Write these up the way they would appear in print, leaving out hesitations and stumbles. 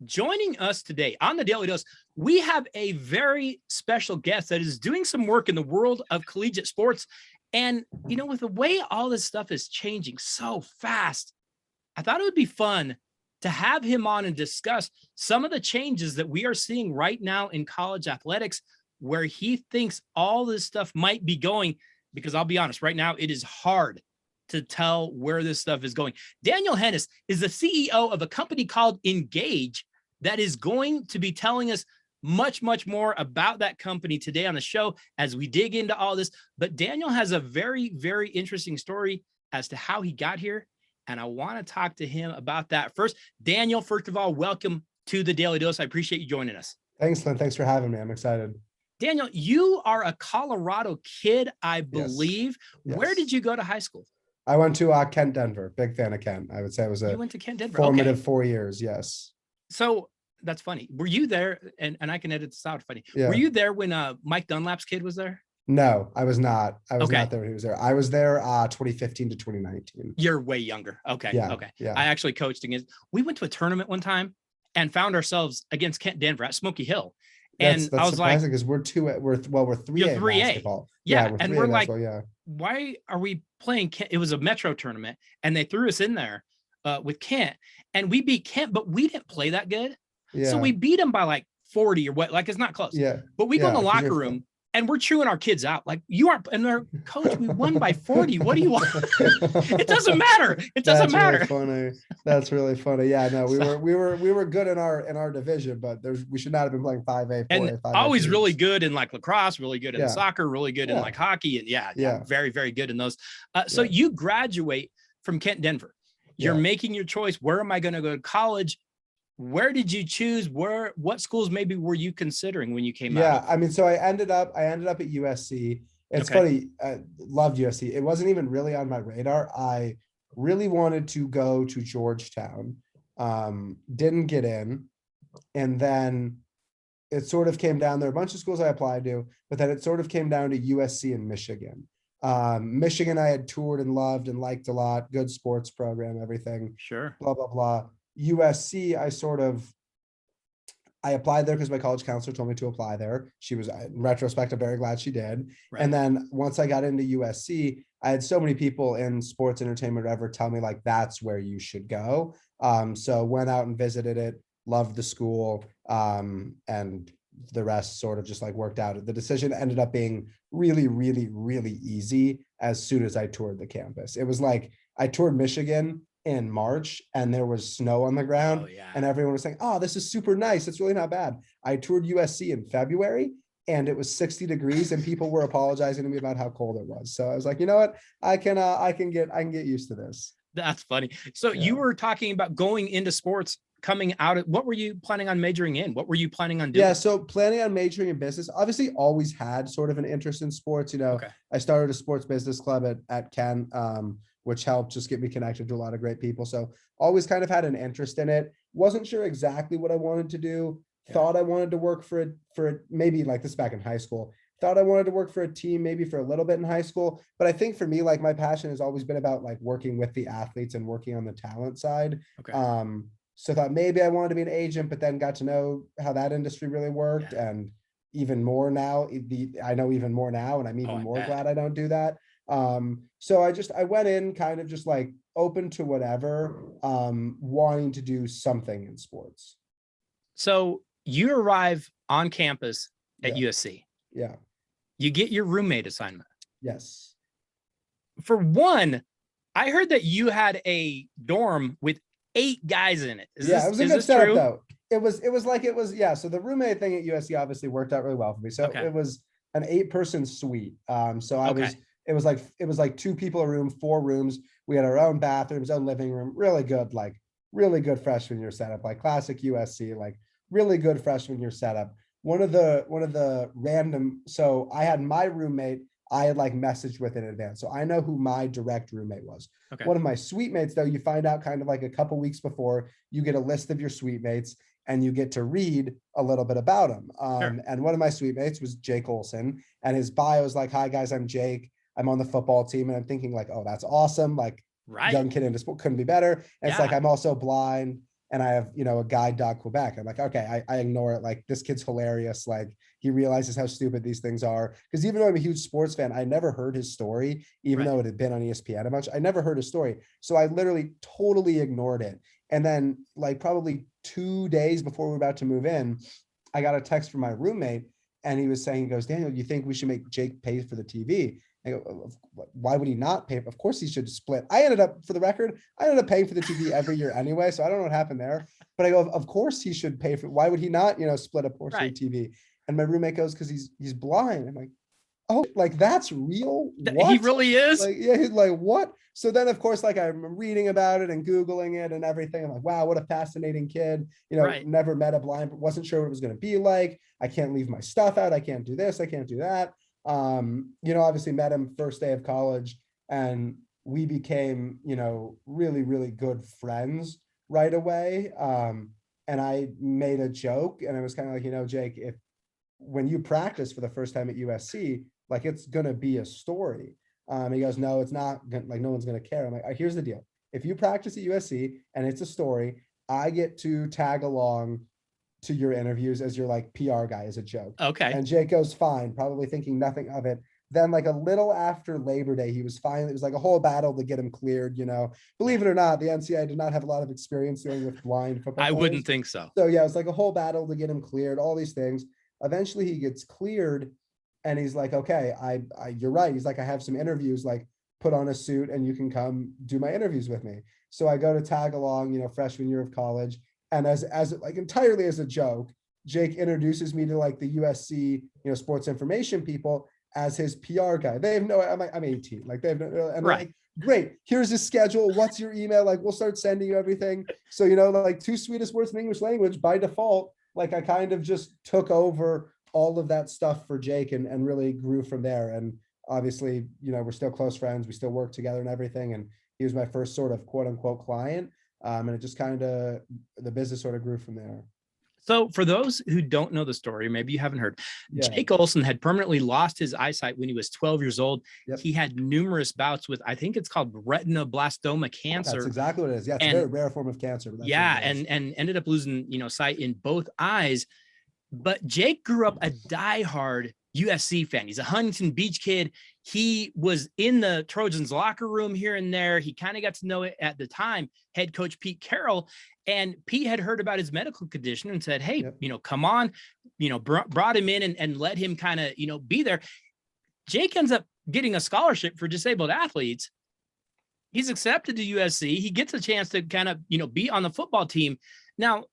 Joining us today on the Daily Dose, we have a very special guest that is doing some work in the world of collegiate sports. And, with the way all this stuff is changing so fast, I thought it would be fun to have him on and discuss some of the changes that we are seeing right now in college athletics, where he thinks all this stuff might be going, because I'll be honest, right now it is hard to tell where this stuff is going. Daniel Hennes is the CEO of a company called Engage that is going to be telling us much more about that company today on the show as we dig into all this. But Daniel has a very, very interesting story as to how he got here, and I want to talk to him about that. First, Daniel, first of all, welcome to the Daily Dose. I appreciate you joining us. Thanks, Lynn. Thanks for having me. I'm excited. Daniel, you are a Colorado kid, I believe. Yes. Where did you go to high school? I went to Kent, Denver. Big fan of Kent. I would say it was You went to Kent, Denver. Formative 4 years. Yes. So that's funny. Were you there? And I can edit this out. Funny. Yeah. Were you there when Mike Dunlap's kid was there? No, I was not. I was not there when he was there. I was there 2015 to 2019. You're way younger. Okay. Yeah. Okay. Yeah. I actually coached against. We went to a tournament one time and found ourselves against Kent, Denver at Smoky Hill. And that's I was like, because we're 3A basketball. Yeah. We're And we're like, yeah. Why are we playing Kent? It was a metro tournament and they threw us in there with Kent, and we beat Kent, but we didn't play that good. Yeah. So we beat them by like 40 or what, like it's not close. Yeah. But we go in the locker room and we're chewing our kids out. Like, you aren't, and they're, coach, we won by 40. What do you want? It doesn't matter. It doesn't matter. Really funny. That's really funny. Yeah, no, we were good in our division, but we should not have been playing 5A, 4A, and 5A always teams. Really good in like lacrosse, really good in soccer, really good in like hockey. And very, very good in those. So you graduate from Kent, Denver. You're making your choice. Where am I going to go to college? Where did you choose? What schools maybe were you considering when you came out? Yeah, I mean, so I ended up at USC. It's funny. I loved USC. It wasn't even really on my radar. I really wanted to go to Georgetown. Didn't get in. And then it sort of came down. There are a bunch of schools I applied to, but then it sort of came down to USC and Michigan. Michigan I had toured and loved and liked a lot. Good sports program, everything. Sure. Blah, blah, blah. USC, I applied there because my college counselor told me to apply there. She was, in retrospect, I'm very glad she did. Right. And then once I got into USC, I had so many people in sports entertainment or whatever tell me like, that's where you should go. So went out and visited it, loved the school, and the rest sort of just like worked out. The decision ended up being really, really, really easy as soon as I toured the campus. It was like, I toured Michigan in March and there was snow on the ground and everyone was saying, oh, this is super nice. It's really not bad. I toured USC in February and it was 60 degrees and people were apologizing to me about how cold it was. So I was like, you know what? I can get used to this. That's funny. So you were talking about going into sports, coming out of, what were you planning on majoring in? What were you planning on doing? Yeah. So planning on majoring in business, obviously always had sort of an interest in sports. I started a sports business club at Kent, which helped just get me connected to a lot of great people. So always kind of had an interest in it. Wasn't sure exactly what I wanted to do. Thought I wanted to work for maybe like this back in high school. Thought I wanted to work for a team, maybe for a little bit in high school. But I think for me, like my passion has always been about like working with the athletes and working on the talent side. So thought maybe I wanted to be an agent, but then got to know how that industry really worked. And even more now, I know even more now, and I'm even more glad I don't do that. So I went in kind of just like open to whatever, wanting to do something in sports. So you arrive on campus at USC. Yeah. You get your roommate assignment. Yes. For one, I heard that you had a dorm with 8 guys in it. It was a good setup though. It was so the roommate thing at USC obviously worked out really well for me. So it was an 8-person suite. It was like 2 people a room, 4 rooms. We had our own bathrooms, own living room, really good freshman year setup, like classic USC, like really good freshman year setup. One of the random, so I had my roommate, I had like messaged with in advance. So I know who my direct roommate was. One of my suite mates though, you find out kind of like a couple weeks before, you get a list of your suite mates and you get to read a little bit about them. And one of my suite mates was Jake Olson, and his bio is like, hi guys, I'm Jake. I'm on the football team. And I'm thinking like, oh, that's awesome. Like young kid into sport, couldn't be better. And it's like, I'm also blind. and I have, a guide dog Quebec. I'm like, okay, I ignore it. Like, this kid's hilarious. Like, he realizes how stupid these things are. Because even though I'm a huge sports fan, I never heard his story, even though it had been on ESPN a bunch. I never heard his story. So I literally totally ignored it. And then, like, probably 2 days before we were about to move in, I got a text from my roommate, and he was saying, he goes, Daniel, you think we should make Jake pay for the TV? I go, why would he not pay? Of course he should split. I ended up, for the record, I ended up paying for the TV every year anyway, so I don't know what happened there. But I go, of course he should pay for. Why would he not, split a portion of TV? And my roommate goes, because he's blind. I'm like, oh, like, that's real? What? He really is? Like, yeah, he's like, what? So then, of course, like, I'm reading about it and Googling it and everything. I'm like, wow, what a fascinating kid. Never met a blind, but wasn't sure what it was going to be like. I can't leave my stuff out. I can't do this. I can't do that. Obviously met him first day of college, and we became, really, really good friends right away. And I made a joke, and I was kind of like, Jake, when you practice for the first time at USC, like, it's going to be a story. He goes, no, it's not, like, no one's going to care. I'm like, here's the deal. If you practice at USC and it's a story, I get to tag along to your interviews as your, like, PR guy, as a joke. Okay. And Jake goes, fine, probably thinking nothing of it. Then, like, a little after Labor Day, it was like a whole battle to get him cleared, Believe it or not, the NCAA did not have a lot of experience dealing with blind football players. Wouldn't think so. So yeah, it was like a whole battle to get him cleared, all these things. Eventually he gets cleared, and he's like, okay, you're right. He's like, I have some interviews, like, put on a suit and you can come do my interviews with me. So I go to tag along, freshman year of college. And as like, entirely as a joke, Jake introduces me to, like, the USC, sports information people as his PR guy. They have no, I'm 18. Like, they have no, and right. Like, great, here's his schedule. What's your email? Like, we'll start sending you everything. So, like, 2 sweetest words in the English language by default. Like, I kind of just took over all of that stuff for Jake and really grew from there. And obviously, we're still close friends. We still work together and everything. And he was my first sort of quote unquote client. And it just kind of, the business sort of grew from there. So for those who don't know the story, maybe you haven't heard, Jake Olson had permanently lost his eyesight when he was 12 years old. Yep. He had numerous bouts with, I think it's called retinoblastoma cancer. That's exactly what it is. Yeah, it's a very rare form of cancer. But and ended up losing, sight in both eyes. But Jake grew up a diehard USC fan. He's a Huntington Beach kid. He was in the Trojans locker room here and there. He kind of got to know it at the time, head coach Pete Carroll. And Pete had heard about his medical condition and said, hey, come on, brought him in and let him kind of, be there. Jake ends up getting a scholarship for disabled athletes. He's accepted to USC. He gets a chance to kind of, be on the football team. Now,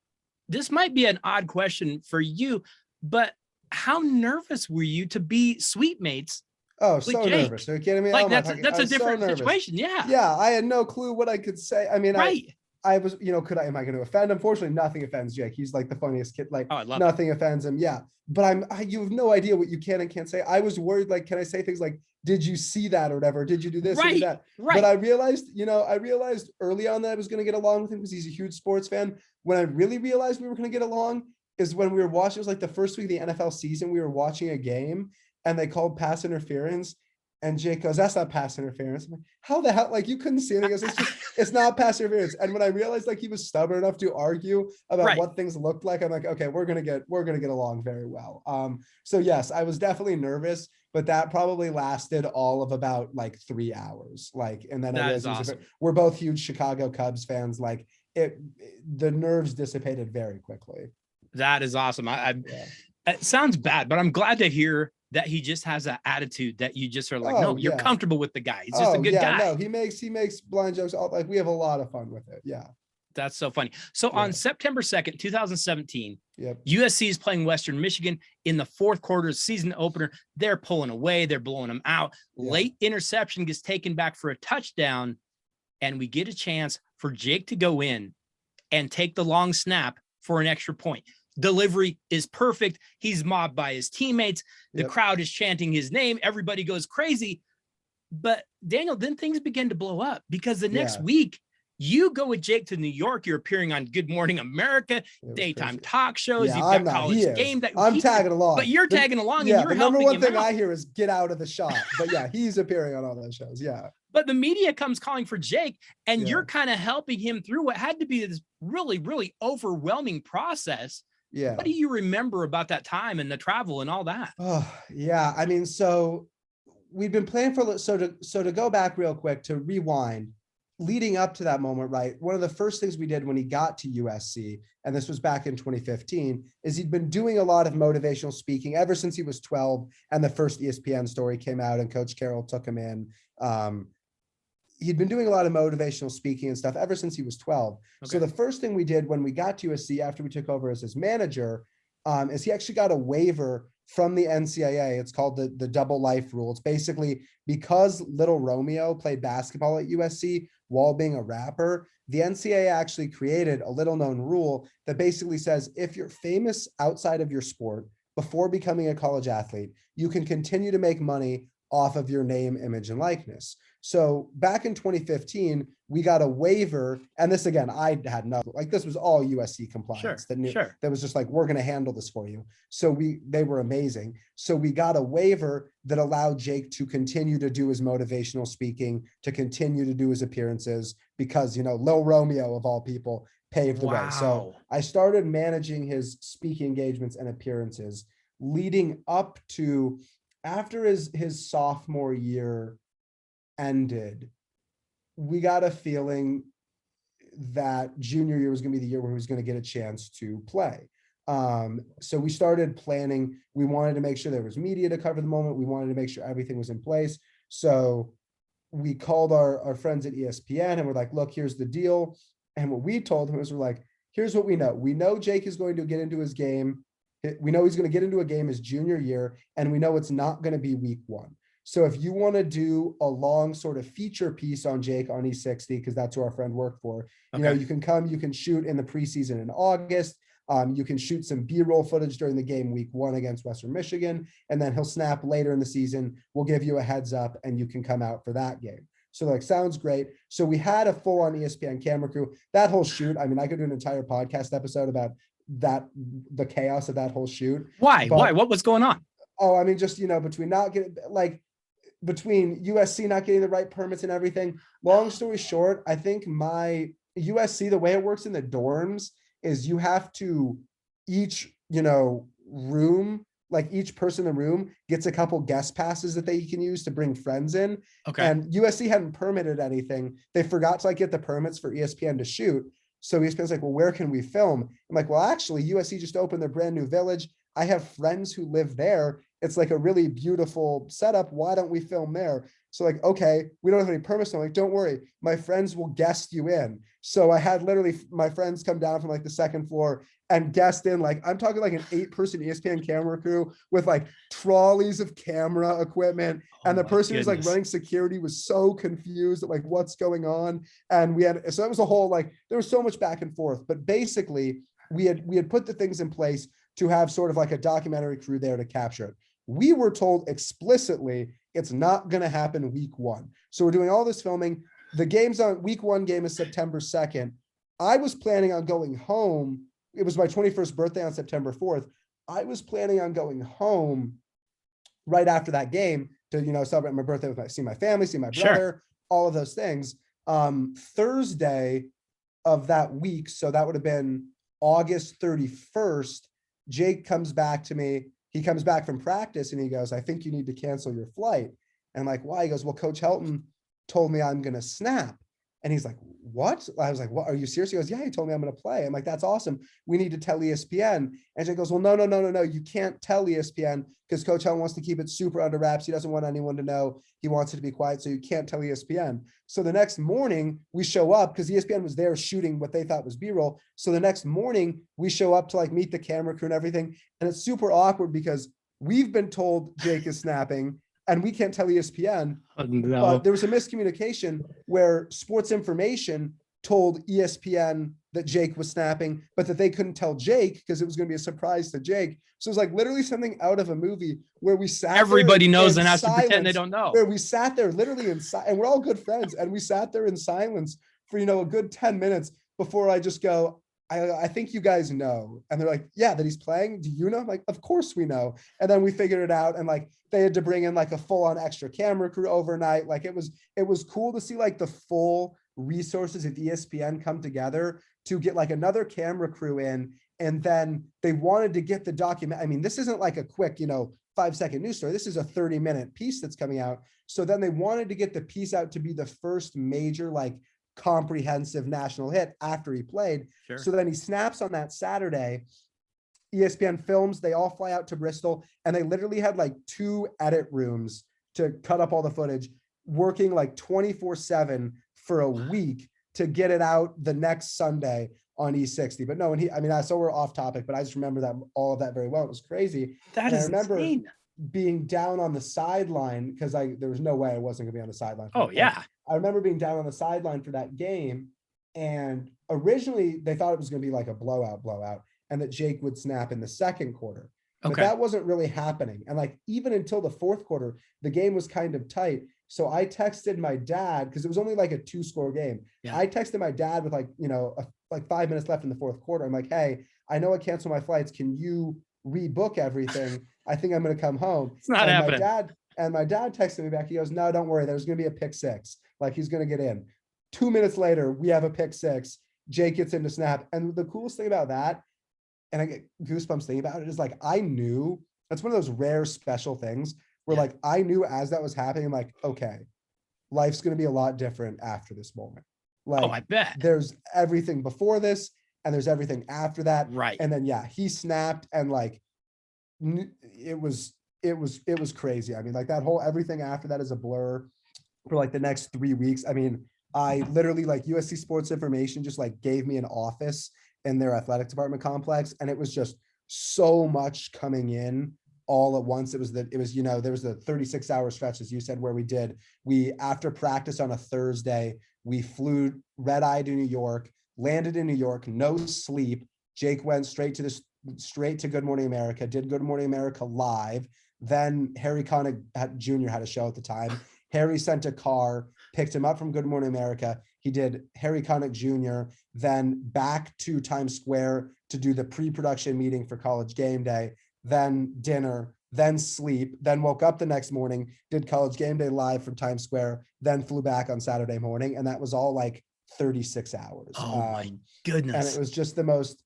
this might be an odd question for you, but how nervous were you to be suite mates? Oh, so nervous. Are you kidding me? Like, that's a different situation. Yeah. Yeah. I had no clue what I could say. I mean, right. I was, am I going to offend? Unfortunately, nothing offends Jake. He's like the funniest kid. Like, nothing offends him. Yeah. But you have no idea what you can and can't say. I was worried, like, can I say things like, did you see that or whatever? Did you do this or do that? Right. But I realized early on that I was going to get along with him because he's a huge sports fan. When I really realized we were going to get along is when we were watching, it was like the first week of the NFL season, we were watching a game and they called pass interference. And Jake goes, that's not pass interference. I'm like, how the hell? Like, you couldn't see it. He goes, it's not pass interference. And when I realized, like, he was stubborn enough to argue about what things looked like, I'm like, okay, we're gonna get along very well. So yes, I was definitely nervous, but that probably lasted all of about like 3 hours. Like, and then awesome. We're both huge Chicago Cubs fans. Like, the nerves dissipated very quickly. That is awesome. It sounds bad, but I'm glad to hear that he just has that attitude that you just are like, no, you're comfortable with the guy. He's just a good guy. No, he makes blind jokes. Like, we have a lot of fun with it. Yeah. That's so funny. So on September 2nd, 2017, USC is playing Western Michigan in the fourth quarter season opener. They're pulling away. They're blowing them out. Late interception gets taken back for a touchdown. And we get a chance for Jake to go in and take the long snap for an extra point. Delivery is perfect. He's mobbed by his teammates. The crowd is chanting his name. Everybody goes crazy. But Daniel, then things begin to blow up because the next week You go with Jake to New York. You're appearing on Good Morning America, daytime crazy. talk shows. Yeah, You've I'm got not. He college is. game. I'm tagging along. But you're tagging along, yeah, and you're the number helping one him thing out. I hear is get out of the shot. But yeah, he's appearing on all those shows. Yeah. But the media comes calling for Jake, and Yeah. you're kind of helping him through what had to be this really, really overwhelming process. Yeah. What do you remember about that time and the travel and all that? Oh, yeah. I mean, so we'd been playing for, so to go back real quick, to rewind, leading up to that moment, right? One of the first things we did when he got to USC, and this was back in 2015, is he'd been doing a lot of motivational speaking ever since he was 12. And the first ESPN story came out and Coach Carroll took him in. He'd been doing a lot of motivational speaking and stuff ever since he was 12. Okay. So the first thing we did when we got to USC after we took over as his manager, is he actually got a waiver from the NCAA. It's called the double life rule. It's basically because Little Romeo played basketball at USC while being a rapper, the NCAA actually created a little known rule that basically says if you're famous outside of your sport before becoming a college athlete, you can continue to make money off of your name, image, and likeness. So back in 2015, we got a waiver, and this again, I had no, like this was all USC compliance that was just like, we're going to handle this for you. So they were amazing. So we got a waiver that allowed Jake to continue to do his motivational speaking, to continue to do his appearances, because, you know, Lil Romeo of all people paved the way. So I started managing his speaking engagements and appearances leading up to after his sophomore year ended. We got a feeling that junior year was going to be the year where he was going to get a chance to play. So we started planning. We wanted to make sure there was media to cover the moment. We wanted to make sure everything was in place. So we called our friends at ESPN and we're like, look, here's the deal. And what we told him was, we're like, here's what we know. We know Jake is going to get into his game. We know he's going to get into a game his junior year, and we know it's not going to be week 1. So if you want to do a long sort of feature piece on Jake on E60, because that's who our friend worked for, you know, you can come, you can shoot in the preseason in August. You can shoot some B-roll footage during the game week 1 against Western Michigan, and then he'll snap later in the season. We'll give you a heads up and you can come out for that game. So like, sounds great. So we had a full on ESPN camera crew. That whole shoot, I mean, I could do an entire podcast episode about the chaos of that whole shoot. Why? What was going on? Oh, I mean, just, you know, between USC not getting the right permits and everything. Long story short, I think my USC, the way it works in the dorms is you have to each, you know, room, like each person in the room gets a couple guest passes that they can use to bring friends in. Okay. And USC hadn't permitted anything. They forgot to like get the permits for ESPN to shoot. So ESPN's like, well, where can we film? I'm like, well, actually, USC just opened their brand new village. I have friends who live there. It's like a really beautiful setup. Why don't we film there? So like, okay, we don't have any permits. I'm like, don't worry, my friends will guest you in. So I had literally my friends come down from like the second floor and guest in, like, I'm talking like an 8-person ESPN camera crew with like trolleys of camera equipment. And the person who's like running security was so confused at like what's going on. And so that was a whole, like, there was so much back and forth, but basically we had put the things in place to have sort of like a documentary crew there to capture it. We were told explicitly it's not going to happen week 1. So we're doing all this filming. The game's on week 1 game is September 2nd. I was planning on going home. It was my 21st birthday on September 4th. I was planning on going home right after that game to, you know, celebrate my birthday with see my family, see my brother, all of those things. Thursday of that week, so that would have been August 31st, Jake comes back to me. He comes back from practice and he goes, I think you need to cancel your flight. And I'm like, why? He goes, well, Coach Helton told me I'm going to snap. And he's like, what? I was like, what? Are you serious? He goes, yeah, he told me I'm going to play. I'm like, that's awesome. We need to tell ESPN. And Jake goes, well, no. You can't tell ESPN because Coach Helton wants to keep it super under wraps. He doesn't want anyone to know. He wants it to be quiet. So you can't tell ESPN. So the next morning we show up because ESPN was there shooting what they thought was B-roll. So the next morning we show up to like meet the camera crew and everything. And it's super awkward because we've been told Jake is snapping and we can't tell ESPN. But there was a miscommunication where Sports Information told ESPN that Jake was snapping, but that they couldn't tell Jake because it was going to be a surprise to Jake. So it was like literally something out of a movie where we sat. Everybody knows and has to pretend they don't know. Where we sat there literally in silence, and we're all good friends, and we sat there in silence for, a good 10 minutes before I just go, I think you guys know. And they're like, yeah, that he's playing. Do you know? I'm like, of course we know. And then we figured it out. And like, they had to bring in like a full on extra camera crew overnight. Like it was cool to see like the full resources at ESPN come together to get like another camera crew in. And then they wanted to get the document. I mean, this isn't like a quick, 5-second news story. This is a 30-minute piece that's coming out. So then they wanted to get the piece out to be the first major, like, comprehensive national hit after he played. Sure. So then he snaps on that Saturday. ESPN films, they all fly out to Bristol, and they literally had like 2 edit rooms to cut up all the footage, working like 24/7 for a week to get it out the next Sunday on E60. But no, and so we're off topic, but I just remember that all of that very well. It was crazy. That is insane. Being down on the sideline because there was no way I wasn't gonna be on the sideline. Oh yeah. I remember being down on the sideline for that game, and originally they thought it was gonna be like a blowout, and that Jake would snap in the second quarter. But that wasn't really happening. And like even until the fourth quarter, the game was kind of tight. So I texted my dad because it was only like a 2-score game. Yeah. I texted my dad with like, like 5 minutes left in the fourth quarter. I'm like, hey, I know I canceled my flights. Can you rebook everything? I think I'm going to come home. It's not happening. My dad texted me back. He goes, no, don't worry. There's going to be a pick 6. Like he's going to get in. 2 minutes later, we have a pick 6. Jake gets in to snap. And the coolest thing about that, and I get goosebumps thinking about it, is like, I knew that's one of those rare special things where like, I knew as that was happening, I'm like, okay, life's going to be a lot different after this moment. Like, I bet there's everything before this and there's everything after that. Right. And then, he snapped and like, it was crazy. I mean, like that whole everything after that is a blur for like the next 3 weeks. I mean, I literally like USC Sports Information just like gave me an office in their athletic department complex. And it was just so much coming in all at once. There was the 36-hour stretch, as you said, where we after practice on a Thursday, we flew red eye to New York, landed in New York, no sleep. Jake went straight to Good Morning America, did Good Morning America live. Then Harry Connick Jr. had a show at the time. Harry sent a car, picked him up from Good Morning America. He did Harry Connick Jr., then back to Times Square to do the pre-production meeting for College Game Day, then dinner, then sleep, then woke up the next morning, did College Game Day live from Times Square, then flew back on Saturday morning. And that was all like 36 hours. Oh my goodness. And it was just the most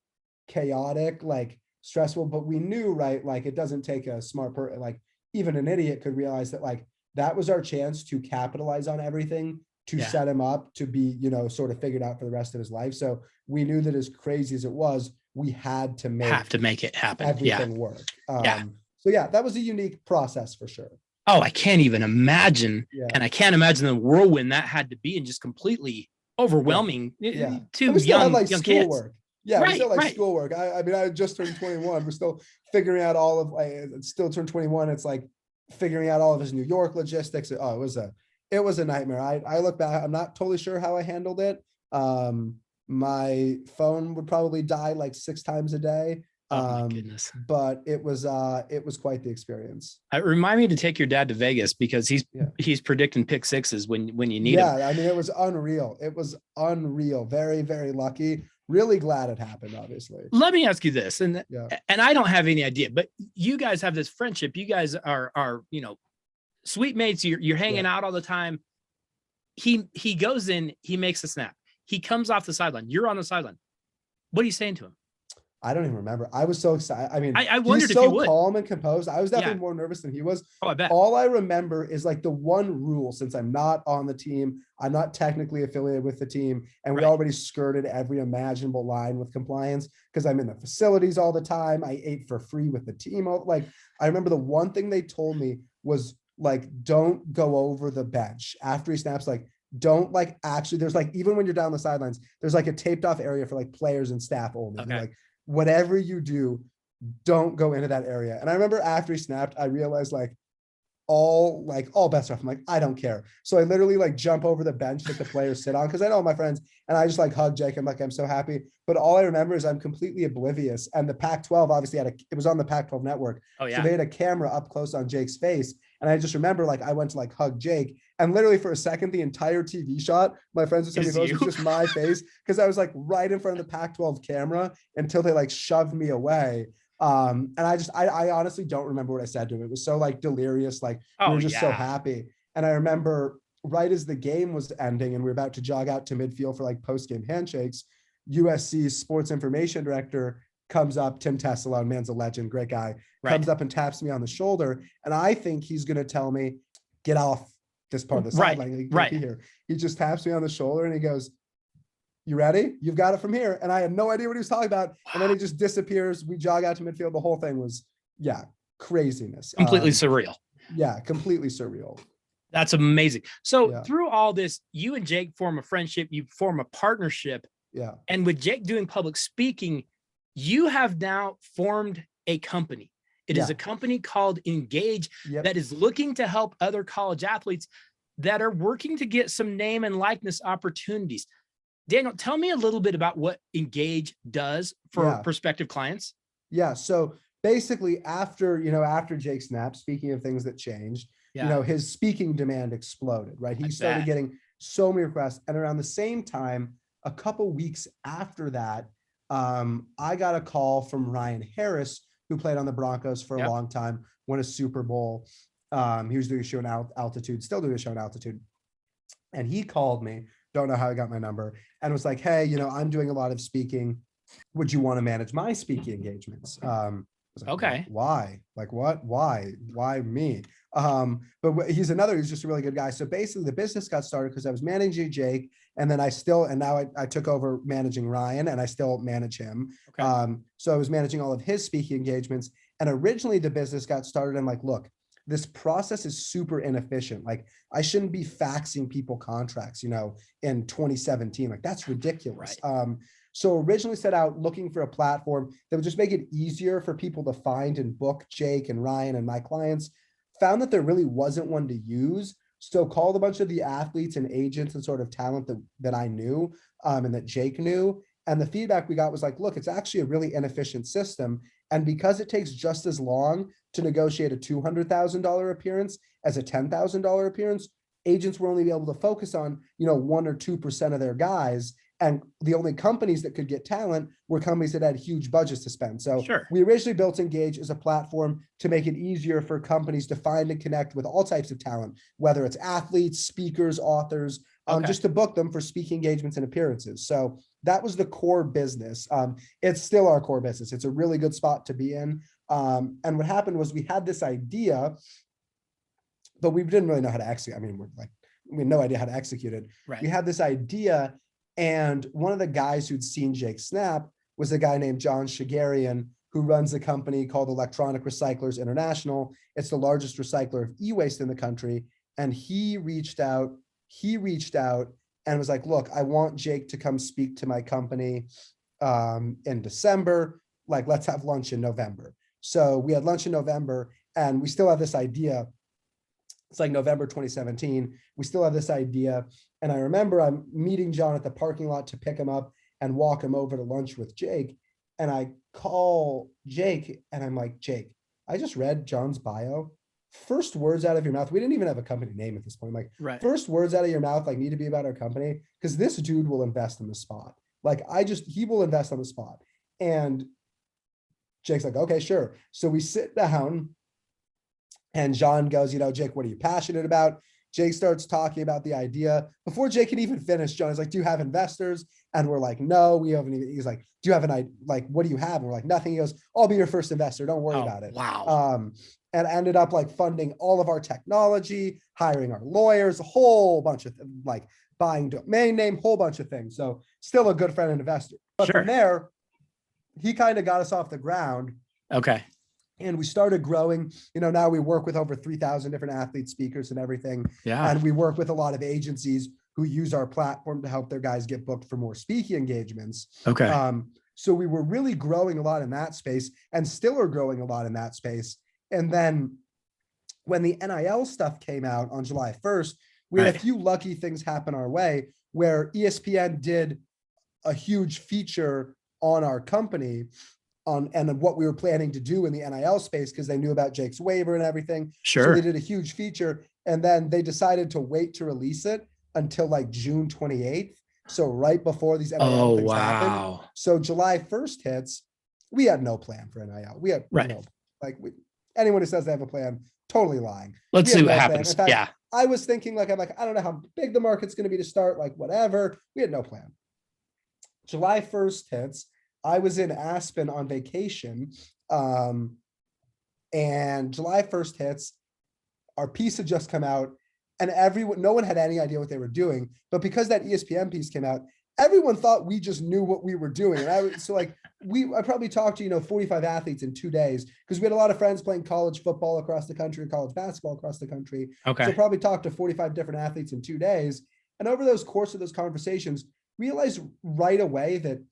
chaotic, like stressful, but we knew, right? Like it doesn't take a smart person, like even an idiot could realize that like that was our chance to capitalize on everything, to set him up to be, sort of figured out for the rest of his life. So we knew that as crazy as it was, we had to make it happen. Everything work. So that was a unique process for sure. Oh, I can't even imagine. Yeah. And I can't imagine the whirlwind that had to be and just completely overwhelming to young kids. Yeah, we still like schoolwork. I mean, I just turned 21. We're still figuring out all of still turned 21. It's like figuring out all of his New York logistics. Oh, it was a nightmare. I look back, I'm not totally sure how I handled it. My phone would probably die like 6 times a day. Oh my goodness. But it was quite the experience. Remind me to take your dad to Vegas because he's predicting pick 6s when you need him. Yeah, I mean, it was unreal. Very, very lucky. Really glad it happened, obviously. Let me ask you this, and I don't have any idea, but you guys have this friendship. You guys are sweet mates. You're hanging out all the time. He goes in, he makes a snap. He comes off the sideline. You're on the sideline. What are you saying to him? I don't even remember. I was so excited. I mean, I wondered if you would. Calm and composed. I was definitely more nervous than he was. Oh, I bet. All I remember is like the one rule, since I'm not on the team, I'm not technically affiliated with the team, and we already skirted every imaginable line with compliance because I'm in the facilities all the time. I ate for free with the team. Like, I remember the one thing they told me was like, don't go over the bench after he snaps. Like, don't like actually, there's like, even when you're down the sidelines, there's like a taped off area for like players and staff only. Okay. Like, whatever you do, don't go into that area. And I remember after he snapped, I realized like all bets are off. I'm like, I don't care. So I literally like jump over the bench that the players sit on because I know my friends, and I just like hug Jake. I'm like, I'm so happy. But all I remember is I'm completely oblivious. And the Pac-12 obviously it was on the Pac-12 network. Oh yeah. So they had a camera up close on Jake's face. And I just remember like, I went to like hug Jake, and literally for a second, the entire TV shot, my friends would send me those, was just my face. Cause I was like right in front of the Pac-12 camera until they like shoved me away. And I honestly don't remember what I said to him. It was so like delirious. Like we were just so happy. And I remember right as the game was ending and we were about to jog out to midfield for like post-game handshakes, USC's sports information director comes up, Tim Tessalone, man's a legend, great guy, comes up and taps me on the shoulder. And I think he's going to tell me, get off this part of the sideline. Be here. He just taps me on the shoulder and he goes, you ready? You've got it from here. And I had no idea what he was talking about. And then he just disappears. We jog out to midfield. The whole thing was, craziness. Completely surreal. Yeah, completely surreal. That's amazing. So through all this, you and Jake form a friendship, you form a partnership. Yeah. And with Jake doing public speaking, you have now formed a company. It is a company called Engage that is looking to help other college athletes that are working to get some name and likeness opportunities. Daniel, tell me a little bit about what Engage does for prospective clients. Yeah. So basically after Jake snapped, speaking of things that changed, his speaking demand exploded, right? He started getting so many requests. And around the same time, a couple weeks after that, I got a call from Ryan Harris, who played on the Broncos for a long time, won a Super Bowl. He was doing a show in Altitude, still doing a show in Altitude. And he called me, don't know how he got my number, and was like, hey, I'm doing a lot of speaking. Would you want to manage my speaking engagements? I was like, okay. Why? Like what? Why me? But he's just a really good guy. So basically the business got started because I was managing Jake, and then now I took over managing Ryan, and I still manage him. Okay. So I was managing all of his speaking engagements. And originally the business got started. I'm like, look, this process is super inefficient. Like I shouldn't be faxing people contracts, in 2017, like that's ridiculous. Right. So originally set out looking for a platform that would just make it easier for people to find and book Jake and Ryan and my clients. Found that there really wasn't one to use. So called a bunch of the athletes and agents and sort of talent that I knew and that Jake knew. And the feedback we got was like, look, it's actually a really inefficient system. And because it takes just as long to negotiate a $200,000 appearance as a $10,000 appearance, agents will only be able to focus on, 1 or 2% of their guys. And the only companies that could get talent were companies that had huge budgets to spend. So we originally built Engage as a platform to make it easier for companies to find and connect with all types of talent, whether it's athletes, speakers, authors, just to book them for speaking engagements and appearances. So that was the core business. It's still our core business. It's a really good spot to be in. And what happened was we had this idea, but we didn't really know how to execute. I mean, we had no idea how to execute it. Right. We had this idea. And one of the guys who'd seen Jake snap was a guy named John Shigarian, who runs a company called Electronic Recyclers International. It's the largest recycler of e-waste in the country. And he reached out and was like, look, I want Jake to come speak to my company in December. Like, let's have lunch in November. So we had lunch in November, and we still have this idea. It's like November 2017. We still have this idea. And I remember I'm meeting John at the parking lot to pick him up and walk him over to lunch with Jake. And I call Jake and I'm like, Jake, I just read John's bio. First words out of your mouth. We didn't even have a company name at this point. Like, first words out of your mouth, like, need to be about our company, because this dude will invest in the spot. Like, he will invest on the spot. And Jake's like, okay, sure. So we sit down and John goes, Jake, what are you passionate about? Jake starts talking about the idea. Before Jake can even finish, John is like, do you have investors? And we're like, no, we haven't even. He's like, do you have an idea? Like, what do you have? And we're like, nothing. He goes, I'll be your first investor. Don't worry about it. Wow. And ended up like funding all of our technology, hiring our lawyers, a whole bunch of like buying domain name, whole bunch of things. So still a good friend and investor. But from there, he kind of got us off the ground. Okay. And we started growing. Now we work with over 3,000 different athletes, speakers, and everything. Yeah. And we work with a lot of agencies who use our platform to help their guys get booked for more speaking engagements. Okay. So we were really growing a lot in that space, and still are growing a lot in that space. And then when the NIL stuff came out on July 1st, we had a few lucky things happen our way, where ESPN did a huge feature on our company. and what we were planning to do in the NIL space, because they knew about Jake's waiver and everything. Sure. So they did a huge feature, and then they decided to wait to release it until like June 28th. So right before these NIL things happened. So July 1st hits, we had no plan for NIL. We had no, like anyone who says they have a plan, totally lying. Let's see what happens. In fact, I was thinking like, I don't know how big the market's going to be to start, like whatever. We had no plan. July 1st hits. I was in Aspen on vacation. And July 1st hits. Our piece had just come out, and no one had any idea what they were doing. But because that ESPN piece came out, everyone thought we just knew what we were doing. And I probably talked to, 45 athletes in 2 days, because we had a lot of friends playing college football across the country and college basketball across the country. Okay. So probably talked to 45 different athletes in 2 days. And over those course of those conversations, realized right away that,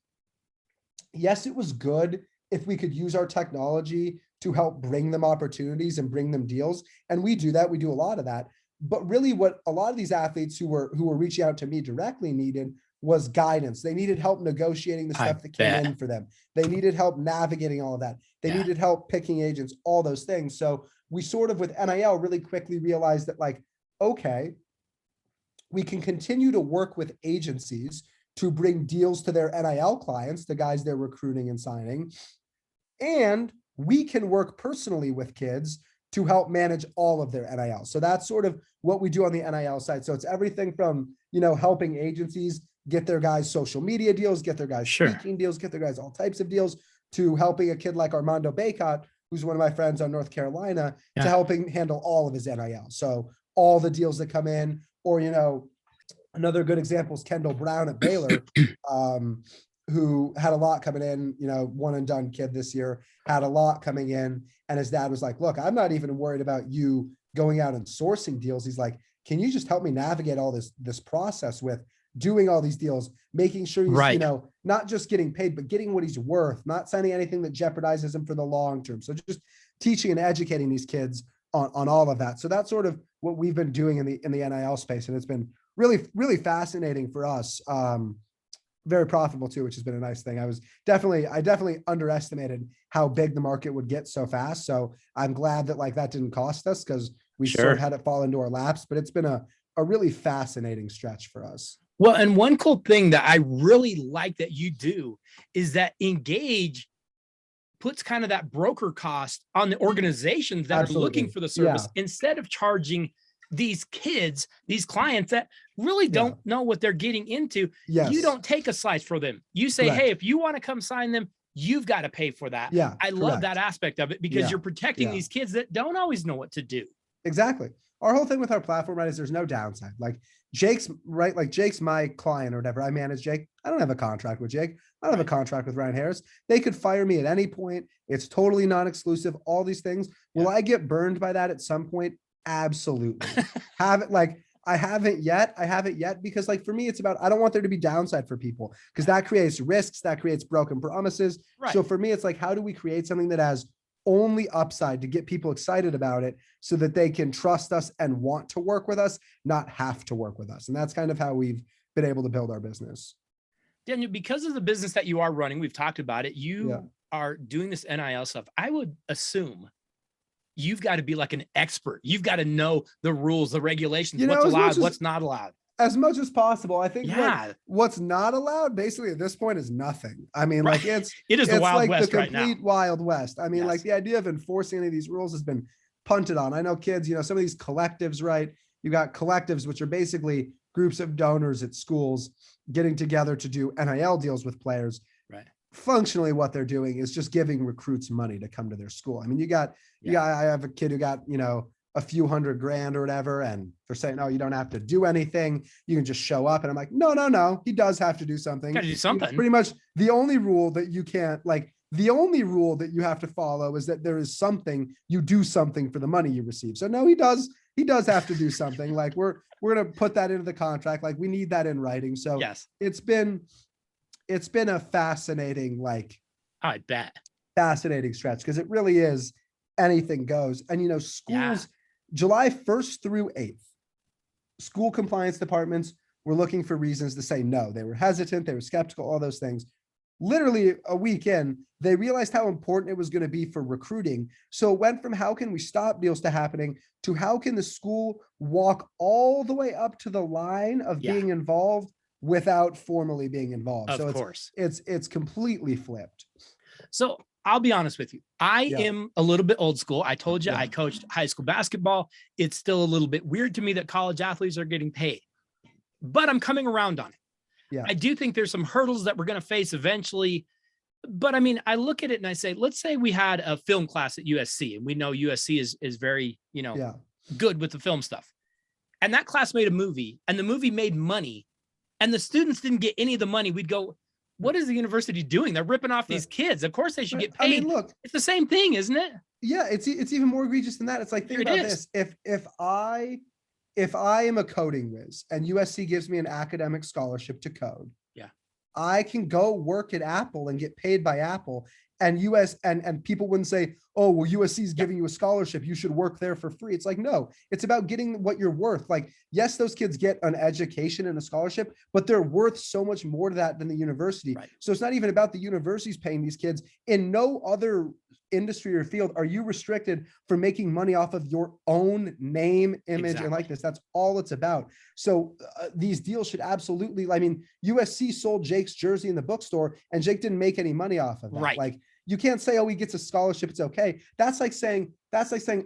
yes, it was good if we could use our technology to help bring them opportunities and bring them deals. And we do that. We do a lot of that. But really what a lot of these athletes who were reaching out to me directly needed was guidance. They needed help negotiating the stuff that came in for them. They needed help navigating all of that. They needed help picking agents, all those things. So we sort of, with NIL, really quickly realized that, like, okay, we can continue to work with agencies to bring deals to their NIL clients, the guys they're recruiting and signing. And we can work personally with kids to help manage all of their NIL. So that's sort of what we do on the NIL side. So it's everything from, helping agencies get their guys social media deals, get their guys speaking deals, get their guys all types of deals, to helping a kid like Armando Baycott, who's one of my friends on North Carolina, to helping handle all of his NIL. So all the deals that come in, or, another good example is Kendall Brown at Baylor, who had a lot coming in, one and done kid this year, had a lot coming in. And his dad was like, look, I'm not even worried about you going out and sourcing deals. He's like, can you just help me navigate all this process with doing all these deals, making sure he's, not just getting paid, but getting what he's worth, not signing anything that jeopardizes him for the long term. So just teaching and educating these kids on all of that. So that's sort of what we've been doing in the NIL space. And it's been really, really fascinating for us. Very profitable too, which has been a nice thing. I definitely underestimated how big the market would get so fast. So I'm glad that that didn't cost us, because we sort of had it fall into our laps, but it's been a really fascinating stretch for us. Well, and one cool thing that I really like that you do is that Engage puts kind of that broker cost on the organizations that are looking for the service, instead of charging these kids, these clients that really don't know what they're getting into. You don't take a slice for them. You say, hey, if you want to come sign them, you've got to pay for that. I love that aspect of it, because you're protecting these kids that don't always know what to do. Exactly. Our whole thing with our platform, right, is there's no downside. Like Jake's my client or whatever. I manage Jake. I don't have a contract with Jake. I don't have a contract with Ryan Harris. They could fire me at any point. It's totally non-exclusive, all these things. Will I get burned by that at some point? Absolutely. I haven't yet, because for me, it's about, I don't want there to be downside for people, because that creates risks, that creates broken promises. So for me, it's like, how do we create something that has only upside to get people excited about it, so that they can trust us and want to work with us, not have to work with us. And that's kind of how we've been able to build our business. Daniel, because of the business that you are running, we've talked about it, you are doing this NIL stuff. I would assume you've got to be like an expert. You've got to know the rules, the regulations, what's allowed, what's not allowed. As much as possible. I think what's not allowed basically at this point is nothing. I mean, it is the Wild West right now. The complete Wild West. I mean, the idea of enforcing any of these rules has been punted on. I know kids, some of these collectives, right? You got collectives, which are basically groups of donors at schools getting together to do NIL deals with players. Right. Functionally, what they're doing is just giving recruits money to come to their school. I mean, I have a kid who got, a few $100,000 or whatever, and they're saying, no, you don't have to do anything. You can just show up. And I'm like, no, he does have to do something. Got to do something. Pretty much the only rule that you can't, the only rule that you have to follow is that there is something, you do something for the money you receive. So no, he does have to do something. We're going to put that into the contract. We need that in writing. So it's been a fascinating, I bet, fascinating stretch, because it really is anything goes. And, schools, July 1st through 8th, school compliance departments were looking for reasons to say no. They were hesitant, they were skeptical, all those things. literally a week in, they realized how important it was going to be for recruiting. So it went from how can we stop deals to happening to how can the school walk all the way up to the line of being involved without formally being involved. Of So course. it's completely flipped. So I'll be honest with you. I am a little bit old school. I told you I coached high school basketball. It's still a little bit weird to me that college athletes are getting paid, but I'm coming around on it. Yeah. I do think there's some hurdles that we're going to face eventually. But I mean, I look at it and I say, let's say we had a film class at USC, and we know USC is very, good with the film stuff. And that class made a movie, and the movie made money, and the students didn't get any of the money. We'd go, what is the university doing? They're ripping off these kids. Of course they should get paid. I mean, look, it's the same thing, isn't it? Yeah, it's even more egregious than that. It's like, think about this. If I am a coding whiz and USC gives me an academic scholarship to code, I can go work at Apple and get paid by Apple, and and people wouldn't say, oh, well, USC is giving you a scholarship, you should work there for free. It's like, no, it's about getting what you're worth. Like, yes, those kids get an education and a scholarship, but they're worth so much more to that than the university. Right. So it's not even about the universities paying these kids. In no other industry or field are you restricted from making money off of your own name, image, and likeness. That's all it's about. So these deals should absolutely, I mean, USC sold Jake's jersey in the bookstore and Jake didn't make any money off of that. Right. Like, you can't say, oh, he gets a scholarship, it's okay. That's like saying,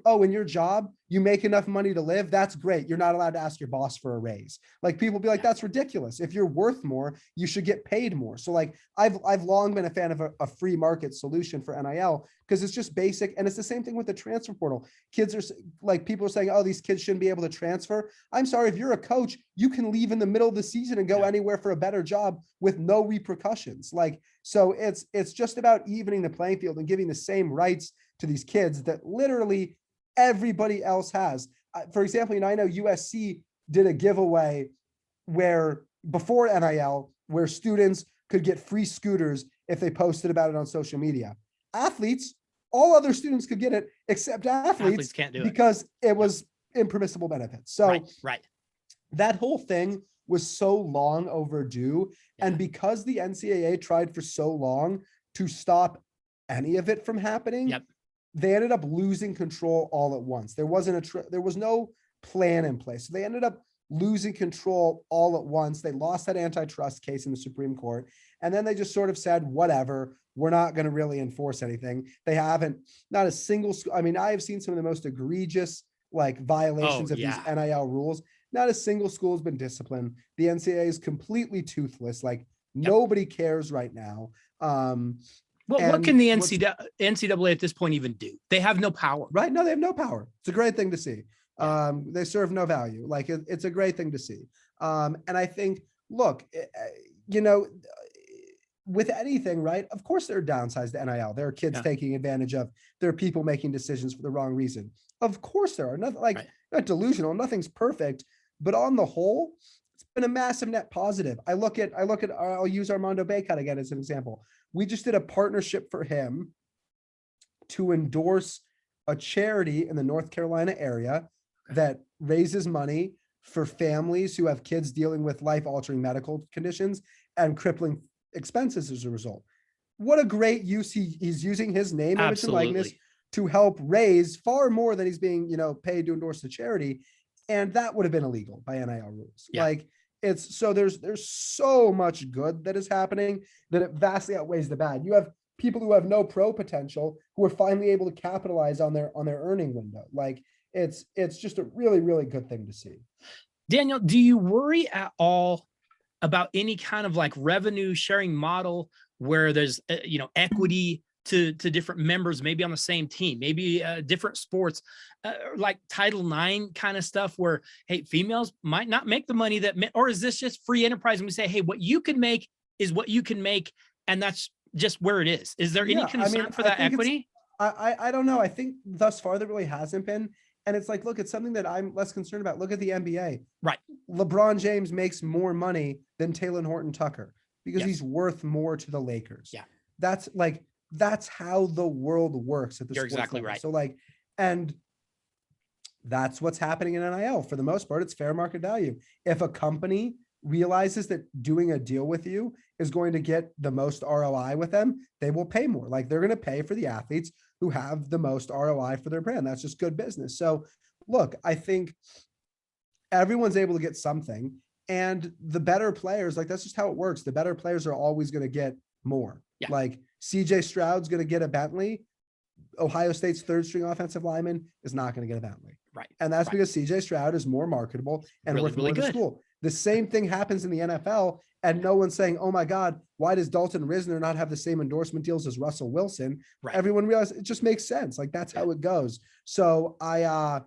oh, in your job, you make enough money to live. That's great. You're not allowed to ask your boss for a raise. Like, people be like, that's ridiculous. If you're worth more, you should get paid more. So like, I've long been a fan of a free market solution for NIL because it's just basic. And it's the same thing with the transfer portal. Kids are like, people are saying, oh, these kids shouldn't be able to transfer. I'm sorry, if you're a coach, you can leave in the middle of the season and go anywhere for a better job with no repercussions. Like, so it's just about evening the playing field and giving the same rights to these kids that literally everybody else has. For example, I know USC did a giveaway where before NIL, where students could get free scooters if they posted about it on social media. Athletes, all other students could get it except athletes can't do it because it was impermissible benefits. So that whole thing was so long overdue. And because the NCAA tried for so long to stop any of it from happening, they ended up losing control all at once. There was no plan in place. So they ended up losing control all at once. They lost that antitrust case in the Supreme Court. And then they just sort of said, whatever, we're not going to really enforce anything. They haven't, not a single, I mean, I have seen some of the most egregious like violations of these NIL rules. Not a single school has been disciplined. The NCAA is completely toothless. Like nobody cares right now. Well, what can the NCAA at this point even do? They have no power. Right? No, they have no power. It's a great thing to see. They serve no value. Like it's a great thing to see. And I think, look, with anything, right? Of course, there are downsides to NIL. There are kids taking advantage of. There are people making decisions for the wrong reason. Of course, there are. Nothing not delusional. Nothing's perfect. But on the whole, it's been a massive net positive. I'll use Armando Bacot again as an example. We just did a partnership for him to endorse a charity in the North Carolina area that raises money for families who have kids dealing with life-altering medical conditions and crippling expenses as a result. What a great use he's using his name, image, and likeness to help raise far more than he's being, paid to endorse the charity. And that would have been illegal by NIL rules. Like, it's so there's so much good that is happening that it vastly outweighs the bad. You have people who have no pro potential who are finally able to capitalize on their earning window. Like it's just a really, really good thing to see. Daniel, do you worry at all about any kind of like revenue sharing model where there's equity to different members, maybe on the same team, maybe different sports, like Title IX kind of stuff where, hey, females might not make the money that, or is this just free enterprise? And we say, hey, what you can make is what you can make. And that's just where it is. Is there any concern for that equity? I don't know. I think thus far there really hasn't been. And it's like, look, it's something that I'm less concerned about. Look at the NBA. Right. LeBron James makes more money than Taylor Horton Tucker because he's worth more to the Lakers. Yeah. That's how the world works at the You're sports exactly level. right. So and that's what's happening in NIL. For the most part, it's fair market value. If a company realizes that doing a deal with you is going to get the most ROI with them, they will pay more. Like they're going to pay for the athletes who have the most ROI for their brand. That's just good business. So look, I think everyone's able to get something, and the better players, like that's just how it works. The better players are always going to get more. Yeah. Like CJ Stroud's going to get a Bentley. Ohio State's third string offensive lineman is not going to get a Bentley. Right. And that's right. because CJ Stroud is more marketable and Really, worth more really to the good. school. The same thing happens in the NFL, and no one's saying, oh my God, why does Dalton Risner not have the same endorsement deals as Russell Wilson? Right. Everyone realizes it just makes sense. Like that's how it goes. So I'm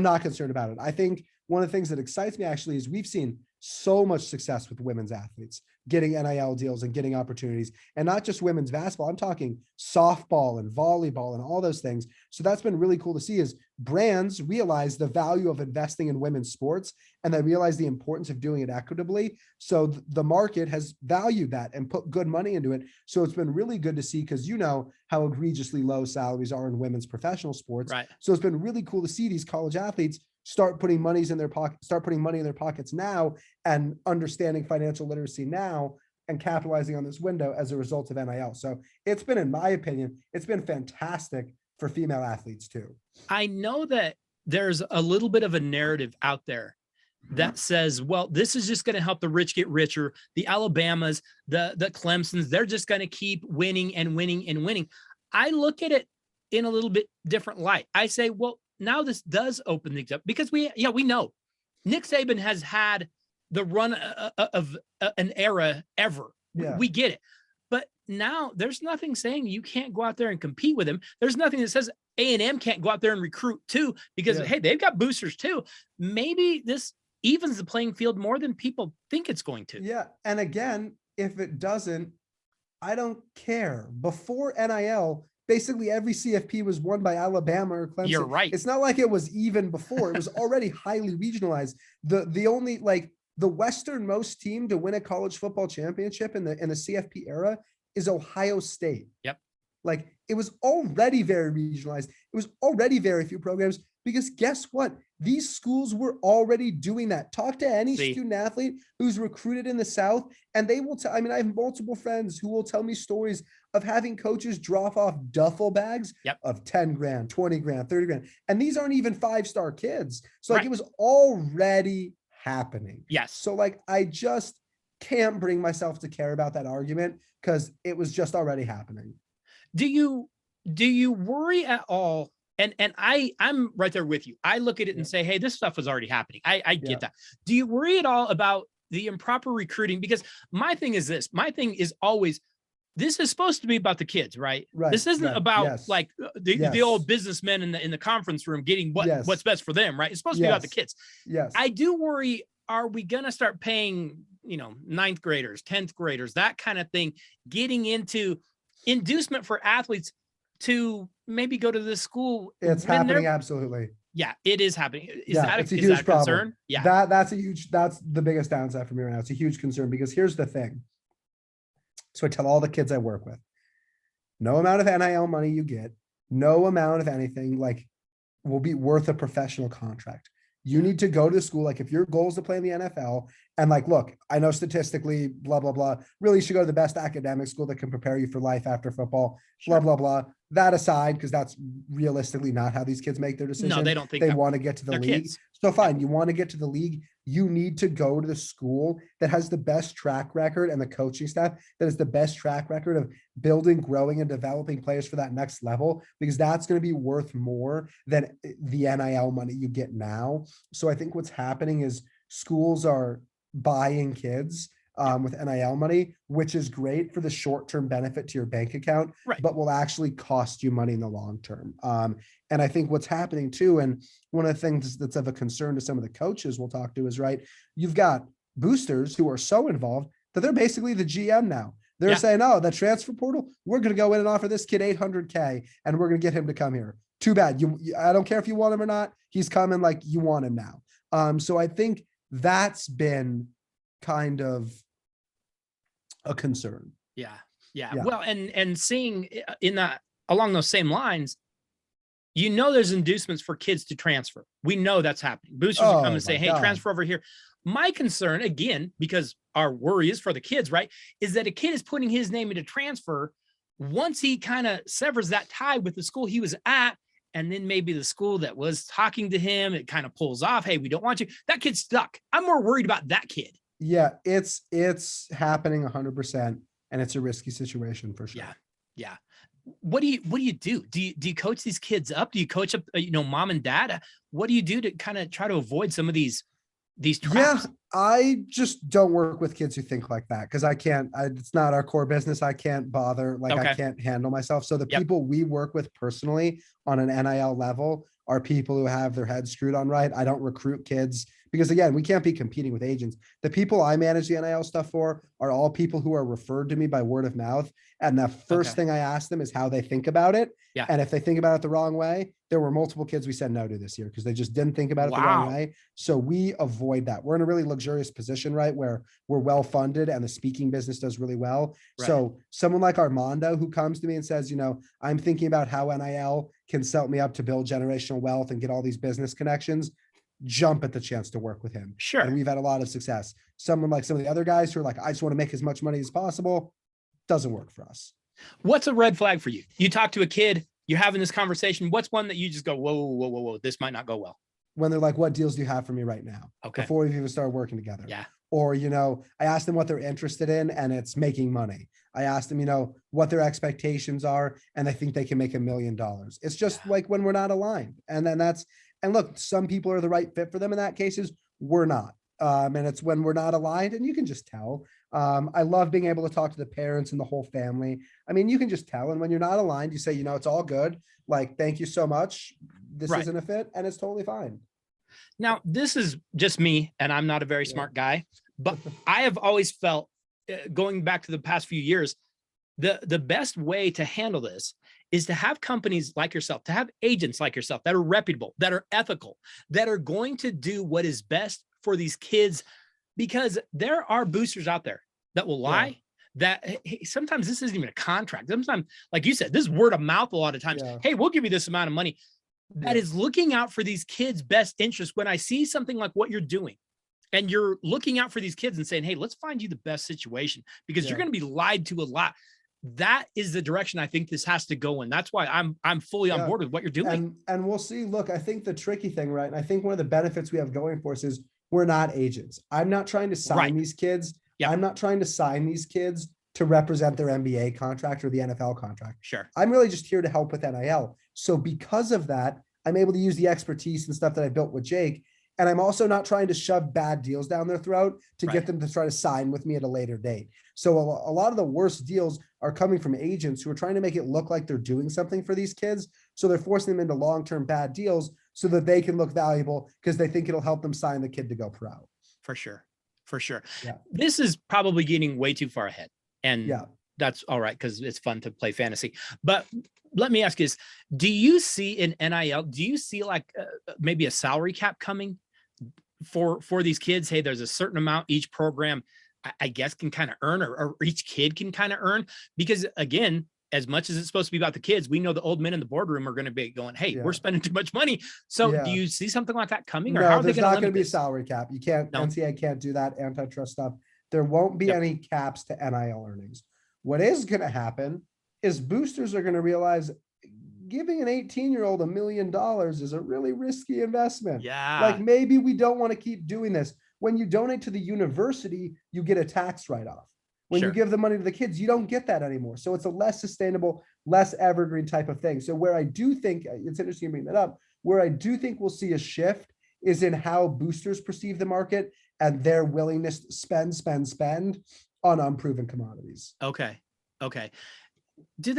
not concerned about it. I think one of the things that excites me actually is we've seen so much success with women's athletes getting NIL deals and getting opportunities, and not just women's basketball. I'm talking softball and volleyball and all those things. So that's been really cool to see, is brands realize the value of investing in women's sports, and they realize the importance of doing it equitably. So the market has valued that and put good money into it. So it's been really good to see, because you know how egregiously low salaries are in women's professional sports. Right. So it's been really cool to see these college athletes start putting money in their pockets now, and understanding financial literacy now, and capitalizing on this window as a result of NIL. So it's been, in my opinion, it's been fantastic for female athletes too. I know that there's a little bit of a narrative out there that says, well, this is just going to help the rich get richer. The Alabamas, the Clemsons, they're just going to keep winning and winning and winning. I look at it in a little bit different light. I say, well, now this does open things up, because we know Nick Saban has had the run of an era ever. Yeah. We get it. But now there's nothing saying you can't go out there and compete with him. There's nothing that says A&M can't go out there and recruit too, because, hey, they've got boosters too. Maybe this evens the playing field more than people think it's going to. Yeah. And again, if it doesn't, I don't care. Before NIL, basically every CFP was won by Alabama or Clemson. You're right. It's not like it was even before. It was already highly regionalized. The only, like, the westernmost team to win a college football championship in the CFP era is Ohio State. Yep. Like, it was already very regionalized. It was already very few programs, because guess what? These schools were already doing that. Talk to any student athlete who's recruited in the South, and they will tell, I mean, I have multiple friends who will tell me stories of having coaches drop off duffel bags of 10 grand, 20 grand, 30 grand. And these aren't even 5-star kids. So like, it was already happening. Yes. So like, I just can't bring myself to care about that argument, because it was just already happening. Do you worry at all? And I'm right there with you. I look at it and say, hey, this stuff was already happening. I get that. Do you worry at all about the improper recruiting? Because my thing is this. My thing is always, this is supposed to be about the kids, right? This isn't about like the old businessmen in the conference room getting what's best for them, right? It's supposed to be about the kids. Yes. I do worry, are we going to start paying, 9th graders, 10th graders, that kind of thing, getting into inducement for athletes to maybe go to this school? It's happening. Absolutely. Yeah, it is happening. Is it's a huge problem. Concern? Yeah. That's the biggest downside for me right now. It's a huge concern, because here's the thing. So I tell all the kids I work with, no amount of NIL money you get, no amount of anything like will be worth a professional contract. You need to go to the school. Like, if your goal is to play in the NFL, and like, look, I know statistically, blah, blah, blah, really you should go to the best academic school that can prepare you for life after football, blah, blah, blah. That aside, because that's realistically not how these kids make their decision. No, they don't think they want to get to the league. Kids. So fine, you want to get to the league, you need to go to the school that has the best track record, and the coaching staff that has the best track record of building, growing, and developing players for that next level, because that's going to be worth more than the NIL money you get now. So I think what's happening is schools are buying kids with NIL money, which is great for the short-term benefit to your bank account, but will actually cost you money in the long term. And I think what's happening too, and one of the things that's of a concern to some of the coaches we'll talk to is, you've got boosters who are so involved that they're basically the GM now. They're saying, oh, the transfer portal, we're going to go in and offer this kid $800K, and we're going to get him to come here. Too bad. I don't care if you want him or not. He's coming, like, you want him now. So I think that's been kind of a concern. Yeah. Well, and seeing along those same lines, there's inducements for kids to transfer. We know that's happening. Boosters are coming and say, hey, transfer over here. My concern, again, because our worry is for the kids, right, is that a kid is putting his name into transfer. Once he kind of severs that tie with the school he was at, and then maybe the school that was talking to him, it kind of pulls off. Hey, we don't want you. That kid's stuck. I'm more worried about that kid. Yeah, it's happening 100%, and it's a risky situation for sure. Yeah. Yeah. What do you do? Do you coach these kids up? Do you coach up, mom and dad? What do you do to kind of try to avoid some of these traps? Yeah, I just don't work with kids who think like that because it's not our core business. I can't bother. Like, Okay. I can't handle myself. So the Yep. people we work with personally on an NIL level are people who have their heads screwed on right. I don't recruit kids because, again, we can't be competing with agents. The people I manage the NIL stuff for are all people who are referred to me by word of mouth. And the first Okay. thing I ask them is how they think about it. Yeah. And if they think about it the wrong way, there were multiple kids we said no to this year because they just didn't think about it the wrong Wow. way. So we avoid that. We're in a really luxurious position, right? Where we're well funded and the speaking business does really well. Right. So someone like Armando who comes to me and says, I'm thinking about how NIL can set me up to build generational wealth and get all these business connections, jump at the chance to work with him. Sure. And we've had a lot of success. Someone like some of the other guys who are like, I just want to make as much money as possible, doesn't work for us. What's a red flag for you? You talk to a kid, you're having this conversation. What's one that you just go, whoa, this might not go well? When they're like, what deals do you have for me right now? Okay. Before we've even started working together. Yeah. Or, I asked them what they're interested in and it's making money. I asked them, what their expectations are and they think they can make $1 million. It's just like when we're not aligned. And then and look, some people are the right fit for them in that cases. We're not. And it's when we're not aligned and you can just tell. I love being able to talk to the parents and the whole family. I mean, you can just tell. And when you're not aligned, you say, it's all good. Like, thank you so much. This Right. isn't a fit and it's totally fine. Now, this is just me, and I'm not a very smart guy, but I have always felt, going back to the past few years, the best way to handle this is to have companies like yourself, to have agents like yourself that are reputable, that are ethical, that are going to do what is best for these kids, because there are boosters out there that will lie. That sometimes this isn't even a contract. Sometimes, like you said, this is word of mouth a lot of times. Hey, we'll give you this amount of money. That is looking out for these kids' best interest. When I see something like what you're doing and you're looking out for these kids and saying, hey, let's find you the best situation because you're going to be lied to a lot. That is the direction I think this has to go in. That's why I'm fully on board with what you're doing. And we'll see. Look, I think the tricky thing, right? And I think one of the benefits we have going for us is we're not agents. I'm not trying to sign these kids. Yep. I'm not trying to sign these kids to represent their NBA contract or the NFL contract. Sure. I'm really just here to help with NIL. So because of that, I'm able to use the expertise and stuff that I built with Jake. And I'm also not trying to shove bad deals down their throat to get them to try to sign with me at a later date. So a lot of the worst deals are coming from agents who are trying to make it look like they're doing something for these kids. So they're forcing them into long-term bad deals so that they can look valuable because they think it'll help them sign the kid to go pro. For sure. Yeah. This is probably getting way too far ahead. And that's all right, because it's fun to play fantasy. But let me ask you this. Do you see in NIL, do you see like maybe a salary cap coming for these kids? Hey, there's a certain amount each program, I guess, can kind of earn, or each kid can kind of earn. Because again, as much as it's supposed to be about the kids, we know the old men in the boardroom are going to be going, hey, we're spending too much money. So do you see something like that coming? Or no, how are they there's not going to be a this? salary cap. You can't, NCAA can't do that, antitrust stuff. There won't be any caps to NIL earnings. What is going to happen is boosters are going to realize giving an 18-year-old $1 million is a really risky investment. Yeah. Like, maybe we don't want to keep doing this. When you donate to the university, you get a tax write-off. When you give the money to the kids, you don't get that anymore. So it's a less sustainable, less evergreen type of thing. So where I do think, it's interesting you bring that up, where I do think we'll see a shift is in how boosters perceive the market and their willingness to spend on unproven commodities. Okay. Do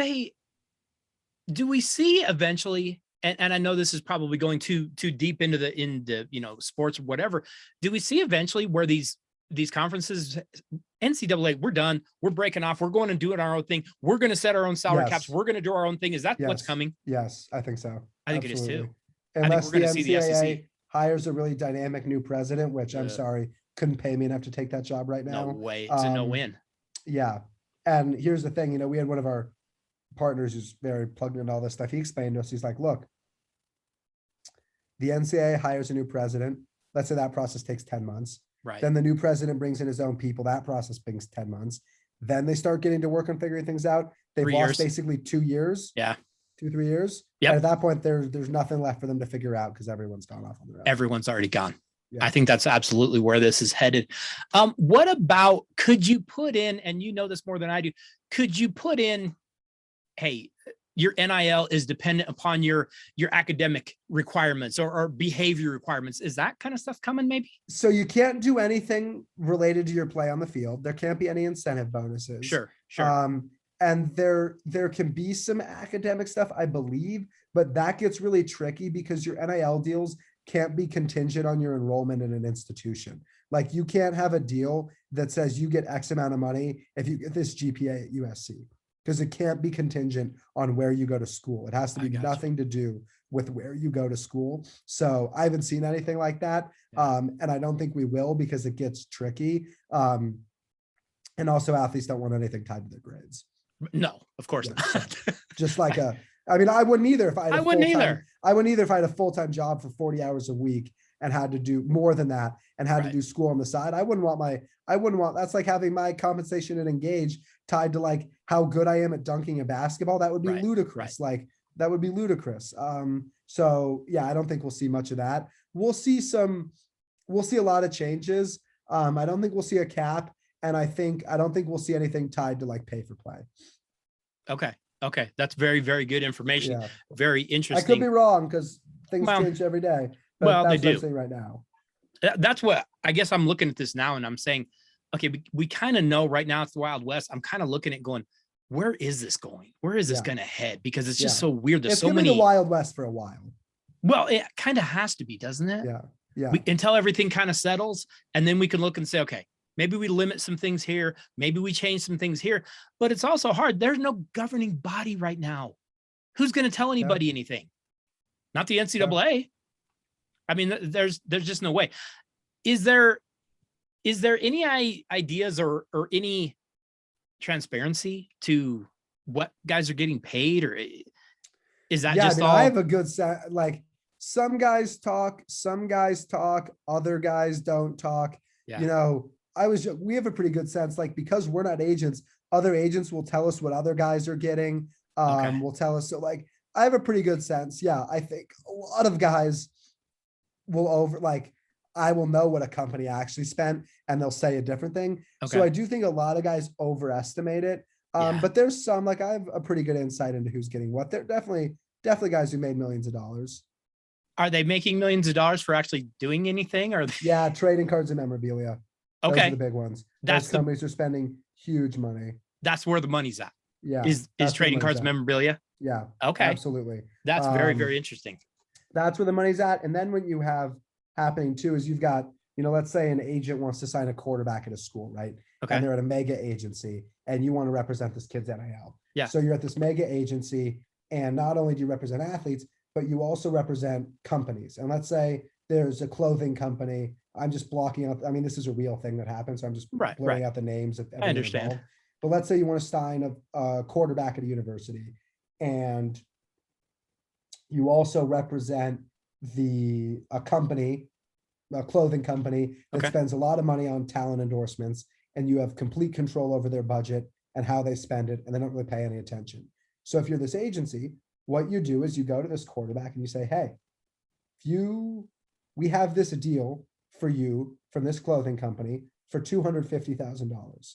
we see eventually, and I know this is probably going too deep into the sports or whatever, do we see eventually where these conferences, NCAA, we're done, we're breaking off, we're going to do it our own thing, we're going to set our own salary caps, we're going to do our own thing? Is that what's coming? Yes, I think so. I think it is too. Unless I think we're going to see the SEC hires a really dynamic new president, which I'm sorry, couldn't pay me enough to take that job right now. No way. It's a no-win. Yeah. And here's the thing, we had one of our partners who's very plugged into all this stuff. He explained to us, he's like, look, the NCAA hires a new president. Let's say that process takes 10 months. Right. Then the new president brings in his own people. That process brings 10 months. Then they start getting to work on figuring things out. They've 3 lost years. basically 2 years. Yeah. 2-3 years. Yep. And at that point, there's nothing left for them to figure out because everyone's gone off on their own. Everyone's already gone. Yeah. I think that's absolutely where this is headed. What about, could you put in, and you know this more than I do, could you put in, hey, your NIL is dependent upon your academic requirements or behavior requirements? Is that kind of stuff coming maybe? So you can't do anything related to your play on the field. There can't be any incentive bonuses. Sure. And there can be some academic stuff, I believe, but that gets really tricky because your NIL deals can't be contingent on your enrollment in an institution. Like you can't have a deal that says you get X amount of money if you get this GPA at USC, because it can't be contingent on where you go to school. It has to be nothing to do with where you go to school. So I haven't seen anything like that. And I don't think we will because it gets tricky. And also athletes don't want anything tied to their grades. No, of course not. Just like I mean, I wouldn't either if I had I wouldn't either if I had a full-time job for 40 hours a week and had to do more than that and had to do school on the side. I wouldn't want, that's like having my compensation at Engage tied to like how good I am at dunking a basketball. That would be ludicrous. Like that would be ludicrous. So yeah, I don't think we'll see much of that. We'll see a lot of changes. I don't think we'll see a cap. And I don't think we'll see anything tied to like pay for play. Okay. That's very, very good information. Yeah. Very interesting. I could be wrong because things change every day. But that's they what do. I'm saying right now. That's what I guess I'm looking at this now and I'm saying, okay, we kind of know right now it's the Wild West. I'm kind of looking at going, where is this going? Where is this going to head? Because it's just so weird. There's so many. It's the Wild West for a while. Well, it kind of has to be, doesn't it? Yeah. Until everything kind of settles, and then we can look and say, okay, maybe we limit some things here. Maybe we change some things here. But it's also hard. There's no governing body right now. Who's going to tell anybody anything? Not the NCAA. I mean, there's just no way. Is there any ideas or any transparency to what guys are getting paid, or is that just all? I have a good set. Like some guys talk, other guys don't talk. Yeah. You know, we have a pretty good sense, like, because we're not agents, other agents will tell us what other guys are getting. Will tell us. So like, I have a pretty good sense. Yeah. I think a lot of guys will I will know what a company actually spent and they'll say a different thing. So I do think a lot of guys overestimate it. But there's some, like, I have a pretty good insight into who's getting what. They're definitely guys who made millions of dollars. Are they making millions of dollars for actually doing anything? Or yeah, trading cards and memorabilia. Those are the big ones. Those companies are spending huge money. That's where the money's at. Yeah. Is trading cards and memorabilia? Yeah. Okay. Absolutely. That's very, very interesting. That's where the money's at. And then what you have happening too is you've got, let's say an agent wants to sign a quarterback at a school, right? Okay. And they're at a mega agency and you want to represent this kid's NIL. Yeah. So you're at this mega agency and not only do you represent athletes, but you also represent companies. And let's say there's a clothing company. I'm just blocking out. I mean, this is a real thing that happens. So I'm just blurring out the names of everyone. I understand. Involved. But let's say you want to sign a quarterback at a university and you also represent a clothing company that spends a lot of money on talent endorsements, and you have complete control over their budget and how they spend it, and they don't really pay any attention. So if you're this agency, what you do is you go to this quarterback and you say, hey, we have this deal for you from this clothing company for $250,000.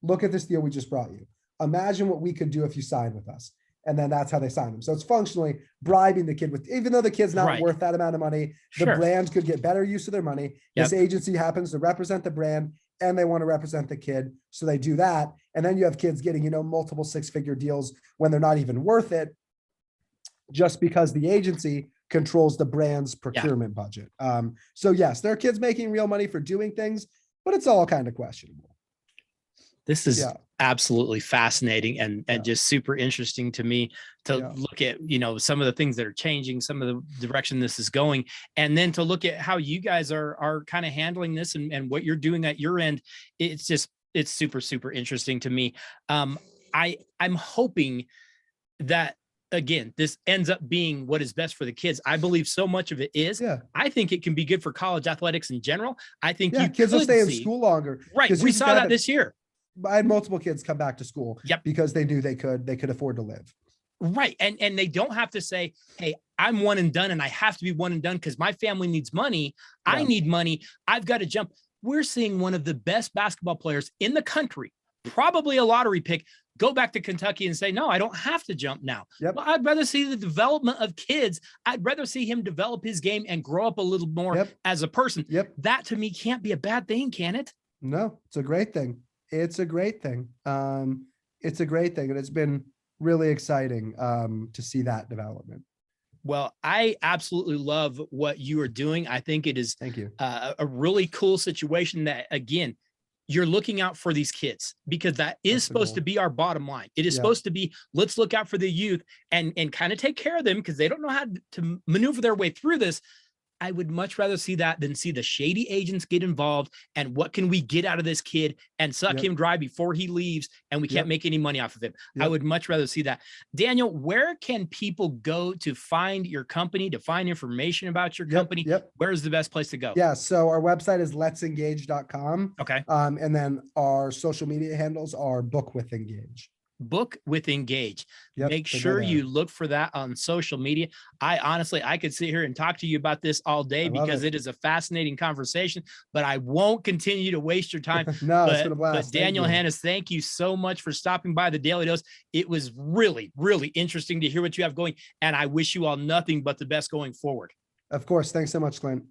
Look at this deal we just brought you. Imagine what we could do if you sign with us. And then that's how they sign them. So it's functionally bribing the kid with, even though the kid's not worth that amount of money, the brand could get better use of their money. This agency happens to represent the brand and they want to represent the kid. So they do that. And then you have kids getting, multiple 6-figure deals when they're not even worth it, just because the agency controls the brand's procurement budget. So yes, there are kids making real money for doing things, but it's all kind of questionable. This is absolutely fascinating and just super interesting to me to look at, some of the things that are changing, some of the direction this is going, and then to look at how you guys are kind of handling this and what you're doing at your end. It's super, super interesting to me. I'm hoping that again, this ends up being what is best for the kids. I believe so much of it is. Yeah. I think it can be good for college athletics in general. I think you kids will stay in see, school longer. right? We saw that this year. I had multiple kids come back to school Yep. because they knew they could afford to live. Right. And they don't have to say, hey, I'm one and done and I have to be one and done because my family needs money. Yeah. I need money. I've got to jump. We're seeing one of the best basketball players in the country, probably a lottery pick, go back to Kentucky and say, no, I don't have to jump now. Yep. Well, I'd rather see the development of kids. I'd rather see him develop his game and grow up a little more as a person. That to me can't be a bad thing, can it? No, it's a great thing. It's a great thing. It's a great thing. And it's been really exciting to see that development. Well, I absolutely love what you are doing. I think it is Thank you. A really cool situation that, again, you're looking out for these kids because that is supposed to be our bottom line. It is supposed to be, let's look out for the youth and kind of take care of them because they don't know how to maneuver their way through this. I would much rather see that than see the shady agents get involved and what can we get out of this kid and suck him dry before he leaves and we can't make any money off of him. I would much rather see that. Daniel, where can people go to find your company, to find information about your company? Where's the best place to go? Yeah, so our website is letsengage.com. Okay. And then our social media handles are Book with Engage. Book with Engage. Make sure you look for that on social media. I could sit here and talk to you about this all day because it is a fascinating conversation, but I won't continue to waste your time. No, it's been a blast. But Daniel Hennes, thank you so much for stopping by the Daily Dose. It was really, really interesting to hear what you have going, and I wish you all nothing but the best going forward. Of course. Thanks so much, Clint.